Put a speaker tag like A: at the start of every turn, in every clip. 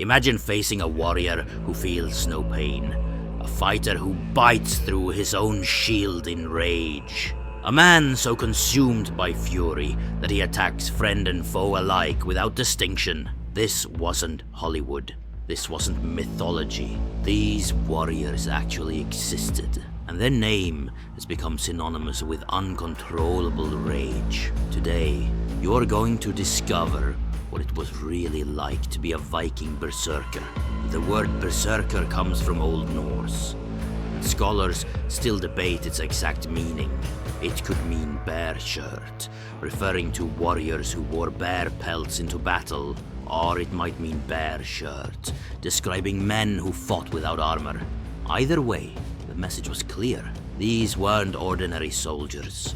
A: Imagine facing a warrior who feels no pain, a fighter who bites through his own shield in rage, a man so consumed by fury that he attacks friend and foe alike without distinction. This wasn't Hollywood. This wasn't mythology. These warriors actually existed, and their name has become synonymous with uncontrollable rage. Today, you're going to discover what it was really like to be a Viking berserker. The word berserker comes from Old Norse, and scholars still debate its exact meaning. It could mean bear shirt, referring to warriors who wore bear pelts into battle, or it might mean bear shirt, describing men who fought without armor. Either way, the message was clear. These weren't ordinary soldiers.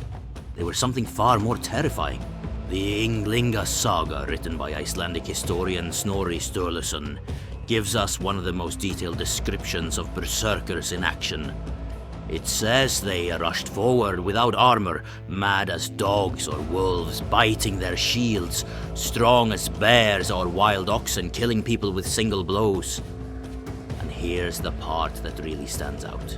A: They were something far more terrifying. The Ynglinga saga, written by Icelandic historian Snorri Sturluson, gives us one of the most detailed descriptions of berserkers in action. It says they rushed forward without armor, mad as dogs or wolves, biting their shields, strong as bears or wild oxen, killing people with single blows. And here's the part that really stands out.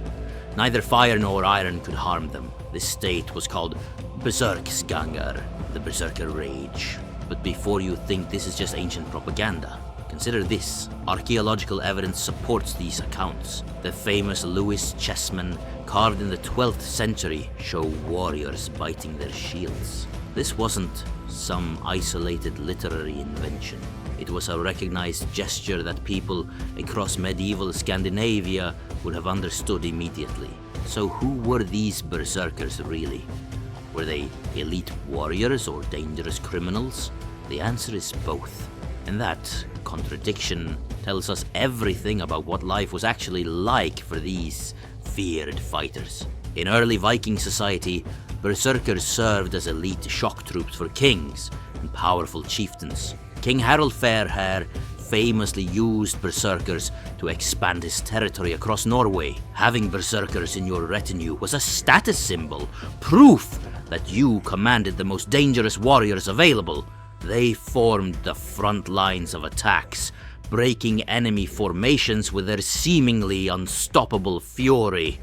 A: Neither fire nor iron could harm them. This state was called berserksgangr, the berserker rage. But before you think this is just ancient propaganda, consider this. Archaeological evidence supports these accounts. The famous Lewis chessmen, carved in the 12th century, show warriors biting their shields. This wasn't some isolated literary invention. It was a recognized gesture that people across medieval Scandinavia would have understood immediately. So who were these berserkers really? Were they elite warriors or dangerous criminals? The answer is both. And that contradiction tells us everything about what life was actually like for these feared fighters. In early Viking society, berserkers served as elite shock troops for kings and powerful chieftains. King Harald Fairhair famously used berserkers to expand his territory across Norway. Having berserkers in your retinue was a status symbol, proof that you commanded the most dangerous warriors available. They formed the front lines of attacks, breaking enemy formations with their seemingly unstoppable fury.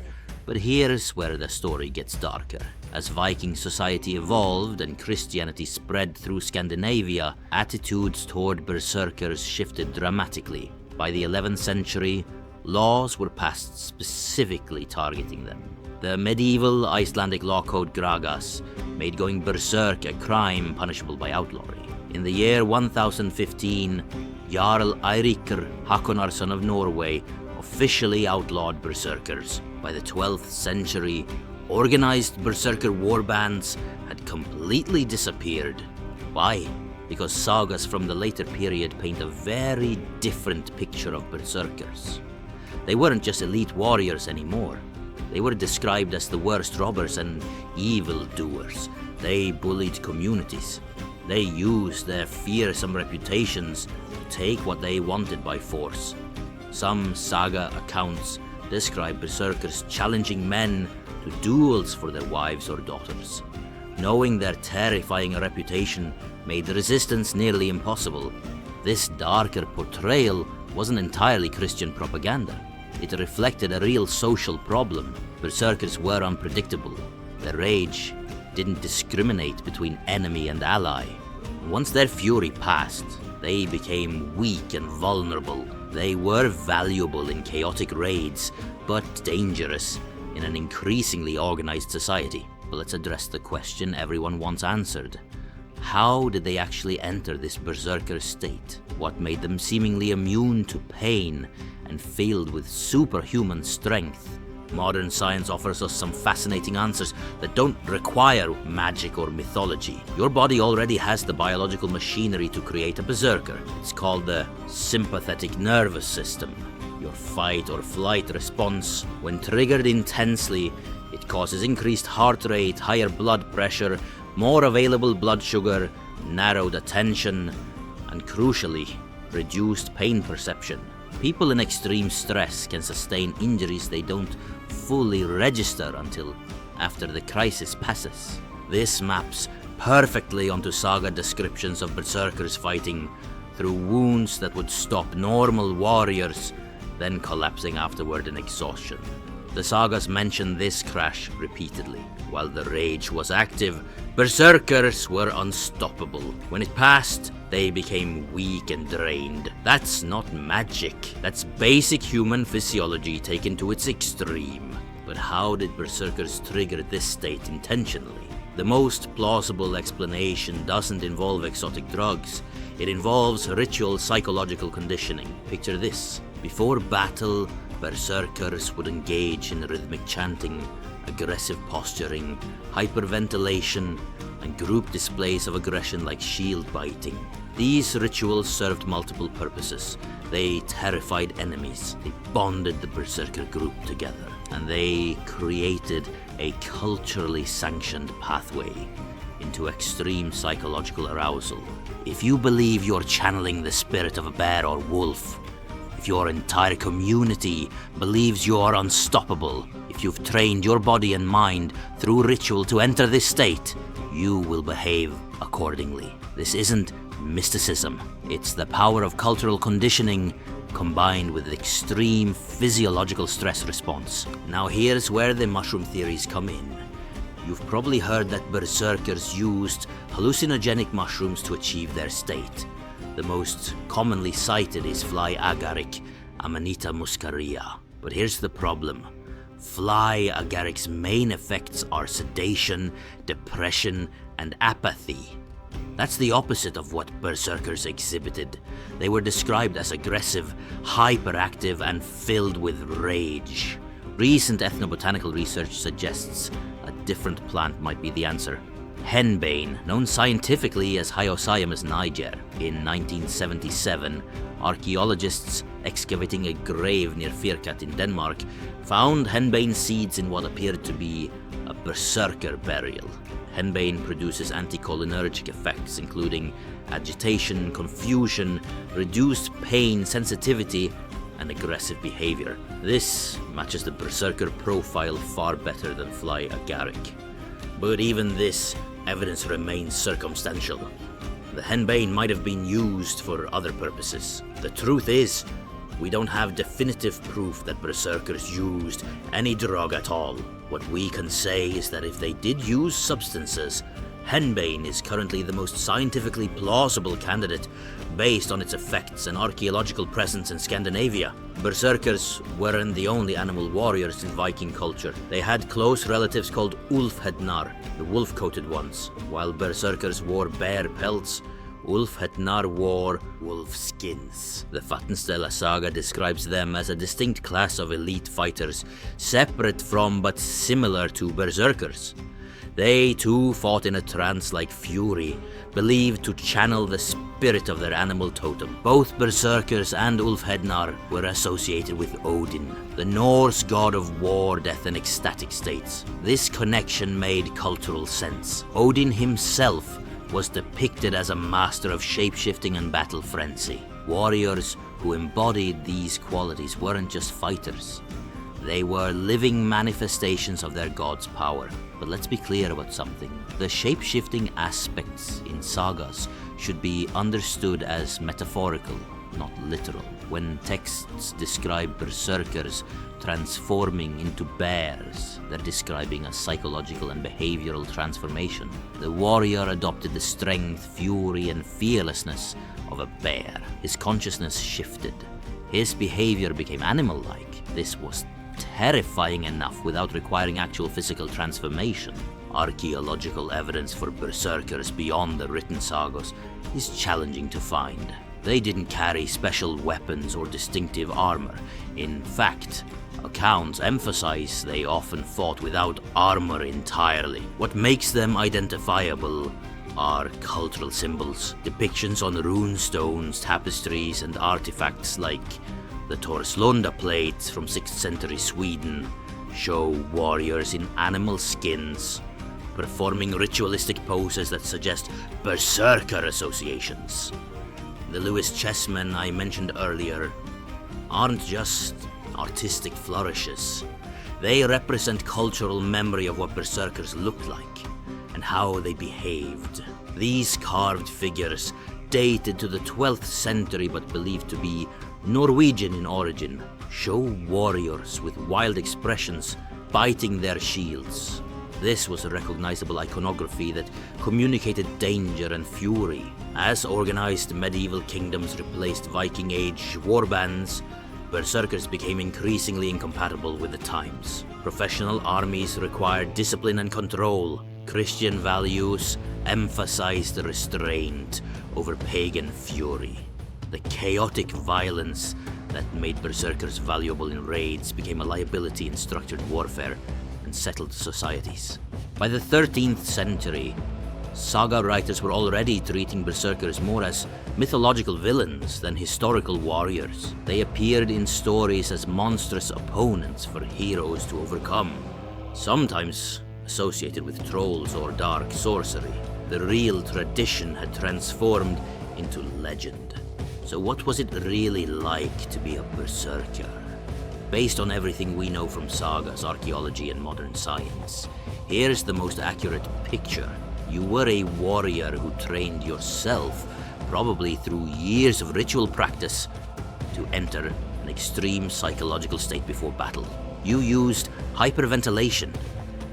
A: But here's where the story gets darker. As Viking society evolved and Christianity spread through Scandinavia, attitudes toward berserkers shifted dramatically. By the 11th century, laws were passed specifically targeting them. The medieval Icelandic law code Gragas made going berserk a crime punishable by outlawry. In the year 1015, Jarl Eiríkur Hakonarson of Norway officially outlawed berserkers. By the 12th century, organized berserker warbands had completely disappeared. Why? Because sagas from the later period paint a very different picture of berserkers. They weren't just elite warriors anymore. They were described as the worst robbers and evildoers. They bullied communities. They used their fearsome reputations to take what they wanted by force. Some saga accounts describe berserkers challenging men to duels for their wives or daughters. Knowing their terrifying reputation made resistance nearly impossible. This darker portrayal wasn't entirely Christian propaganda. It reflected a real social problem. Berserkers were unpredictable. Their rage didn't discriminate between enemy and ally. Once their fury passed, they became weak and vulnerable. They were valuable in chaotic raids, but dangerous in an increasingly organized society. But let's address the question everyone wants answered. How did they actually enter this berserker state? What made them seemingly immune to pain and filled with superhuman strength? Modern science offers us some fascinating answers that don't require magic or mythology. Your body already has the biological machinery to create a berserker. It's called the sympathetic nervous system. Your fight or flight response, when triggered intensely, it causes increased heart rate, higher blood pressure, more available blood sugar, narrowed attention, and crucially, reduced pain perception. People in extreme stress can sustain injuries they don't fully register until after the crisis passes. This maps perfectly onto saga descriptions of berserkers fighting through wounds that would stop normal warriors, then collapsing afterward in exhaustion. The sagas mention this crash repeatedly. While the rage was active, berserkers were unstoppable. When it passed, they became weak and drained. That's not magic. That's basic human physiology taken to its extreme. But how did berserkers trigger this state intentionally? The most plausible explanation doesn't involve exotic drugs. It involves ritual psychological conditioning. Picture this. Before battle, berserkers would engage in rhythmic chanting, aggressive posturing, hyperventilation, and group displays of aggression like shield biting. These rituals served multiple purposes. They terrified enemies, they bonded the berserker group together, and they created a culturally sanctioned pathway into extreme psychological arousal. If you believe you're channeling the spirit of a bear or wolf, if your entire community believes you are unstoppable, if you've trained your body and mind through ritual to enter this state, you will behave accordingly. This isn't mysticism. It's the power of cultural conditioning combined with extreme physiological stress response. Now here's where the mushroom theories come in. You've probably heard that berserkers used hallucinogenic mushrooms to achieve their state. The most commonly cited is fly agaric, Amanita muscaria. But here's the problem. Fly agaric's main effects are sedation, depression, and apathy. That's the opposite of what berserkers exhibited. They were described as aggressive, hyperactive, and filled with rage. Recent ethnobotanical research suggests a different plant might be the answer. Henbane, known scientifically as Hyoscyamus niger. In 1977, archaeologists excavating a grave near Firkat in Denmark found henbane seeds in what appeared to be a berserker burial. Henbane produces anticholinergic effects, including agitation, confusion, reduced pain sensitivity, and aggressive behavior. This matches the berserker profile far better than fly agaric. But even this evidence remains circumstantial. The henbane might have been used for other purposes. The truth is, we don't have definitive proof that berserkers used any drug at all. What we can say is that if they did use substances, henbane is currently the most scientifically plausible candidate based on its effects and archaeological presence in Scandinavia. Berserkers weren't the only animal warriors in Viking culture. They had close relatives called Ulfhednar, the wolf-coated ones. While berserkers wore bear pelts, Ulfhednar wore wolf skins. The Vatnsdæla saga describes them as a distinct class of elite fighters, separate from but similar to berserkers. They too fought in a trance-like fury, believed to channel the spirit of their animal totem. Both berserkers and Ulfhednar were associated with Odin, the Norse god of war, death, and ecstatic states. This connection made cultural sense. Odin himself was depicted as a master of shape-shifting and battle frenzy. Warriors who embodied these qualities weren't just fighters. They were living manifestations of their god's power. But let's be clear about something. The shape-shifting aspects in sagas should be understood as metaphorical, not literal. When texts describe berserkers transforming into bears, they're describing a psychological and behavioral transformation. The warrior adopted the strength, fury, and fearlessness of a bear. His consciousness shifted. His behavior became animal-like. This was terrifying enough without requiring actual physical transformation. Archaeological evidence for berserkers beyond the written sagas is challenging to find. They didn't carry special weapons or distinctive armor. In fact, accounts emphasize they often fought without armor entirely. What makes them identifiable are cultural symbols, depictions on rune stones, tapestries, and artifacts like the Torslunda plate from 6th century Sweden show warriors in animal skins performing ritualistic poses that suggest berserker associations. The Lewis chessmen I mentioned earlier aren't just artistic flourishes. They represent cultural memory of what berserkers looked like and how they behaved. These carved figures dated to the 12th century but believed to be Norwegian in origin, show warriors with wild expressions biting their shields. This was a recognizable iconography that communicated danger and fury. As organized medieval kingdoms replaced Viking Age warbands, berserkers became increasingly incompatible with the times. Professional armies required discipline and control. Christian values emphasized restraint over pagan fury. The chaotic violence that made berserkers valuable in raids became a liability in structured warfare and settled societies. By the 13th century, saga writers were already treating berserkers more as mythological villains than historical warriors. They appeared in stories as monstrous opponents for heroes to overcome, sometimes associated with trolls or dark sorcery. The real tradition had transformed into legend. So what was it really like to be a berserker? Based on everything we know from sagas, archaeology, and modern science, here's the most accurate picture. You were a warrior who trained yourself, probably through years of ritual practice, to enter an extreme psychological state before battle. You used hyperventilation,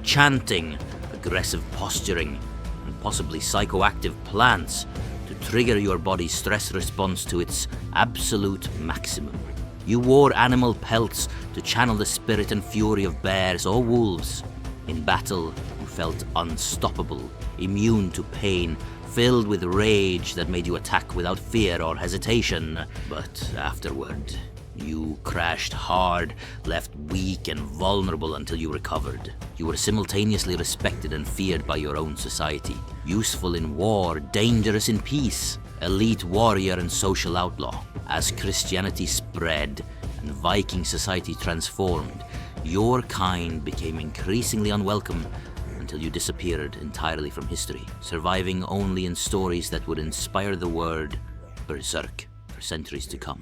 A: chanting, aggressive posturing, and possibly psychoactive plants to trigger your body's stress response to its absolute maximum. You wore animal pelts to channel the spirit and fury of bears or wolves. In battle, you felt unstoppable, immune to pain, filled with rage that made you attack without fear or hesitation. But afterward, you crashed hard, left weak and vulnerable until you recovered. You were simultaneously respected and feared by your own society. Useful in war, dangerous in peace. Elite warrior and social outlaw. As Christianity spread and Viking society transformed, your kind became increasingly unwelcome until you disappeared entirely from history, surviving only in stories that would inspire the word berserk for centuries to come.